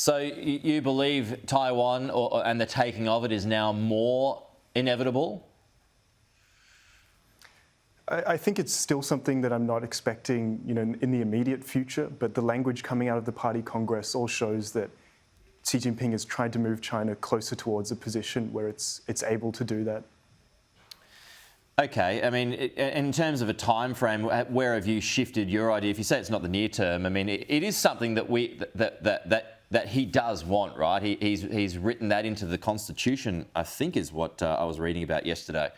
So you believe Taiwan and the taking of it is now more inevitable? I think it's still something that I'm not expecting, in the immediate future. But the language coming out of the Party Congress all shows that Xi Jinping has tried to move China closer towards a position where it's able to do that. Okay, I mean, in terms of a time frame, where have you shifted your idea? If you say it's not the near term, I mean, it is something that he does want, right? He's written that into the Constitution, I think, is what I was reading about yesterday.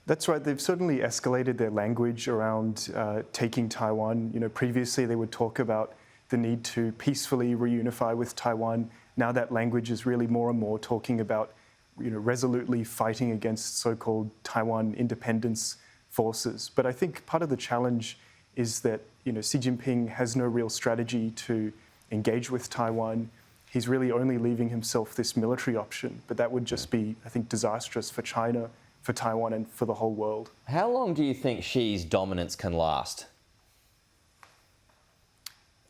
That's right. They've certainly escalated their language around taking Taiwan. Previously they would talk about the need to peacefully reunify with Taiwan. Now that language is really more and more talking about, resolutely fighting against so-called Taiwan independence forces. But I think part of the challenge is that, Xi Jinping has no real strategy to engage with Taiwan. He's really only leaving himself this military option, but that would just be, I think, disastrous for China, for Taiwan and for the whole world. How long do you think Xi's dominance can last?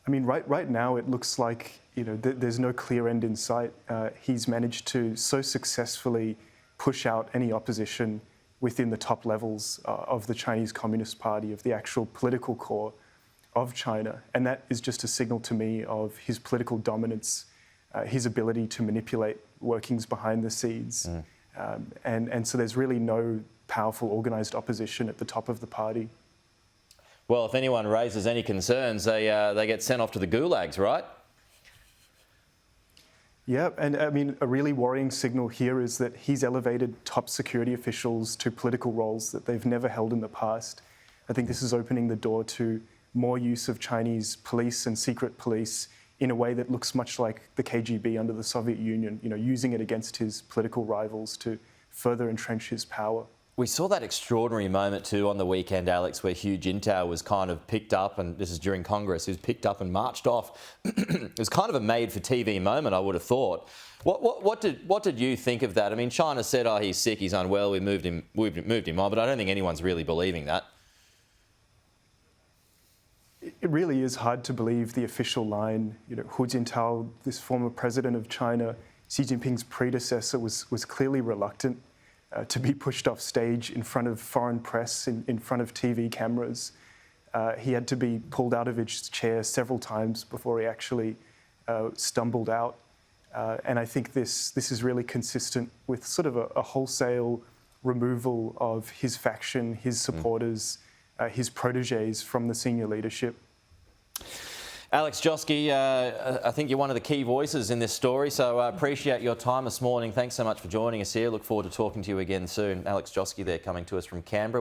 I mean, right now it looks like, there's no clear end in sight. He's managed to so successfully push out any opposition within the top levels of the Chinese Communist Party, of the actual political core of China. And that is just a signal to me of his political dominance, his ability to manipulate workings behind the scenes. And so there's really no powerful organised opposition at the top of the party. Well, if anyone raises any concerns, they get sent off to the gulags, right? Yeah, and I mean, a really worrying signal here is that he's elevated top security officials to political roles that they've never held in the past. I think this is opening the door to more use of Chinese police and secret police in a way that looks much like the KGB under the Soviet Union, using it against his political rivals to further entrench his power. We saw that extraordinary moment too on the weekend, Alex, where Hu Jintao was kind of picked up, and this is during Congress, he was picked up and marched off. It was kind of a made-for-TV moment, I would have thought. What did you think of that? I mean, China said, oh, he's sick, he's unwell, we moved him on, but I don't think anyone's really believing that. It really is hard to believe the official line. Hu Jintao, this former president of China, Xi Jinping's predecessor, was clearly reluctant to be pushed off stage in front of foreign press, in front of TV cameras. He had to be pulled out of his chair several times before he actually stumbled out. And I think this is really consistent with sort of a wholesale removal of his faction, his supporters, his protégés from the senior leadership. Alex Joske, I think you're one of the key voices in this story, so I appreciate your time this morning. Thanks so much for joining us here. Look forward to talking to you again soon. Alex Joske there, coming to us from Canberra.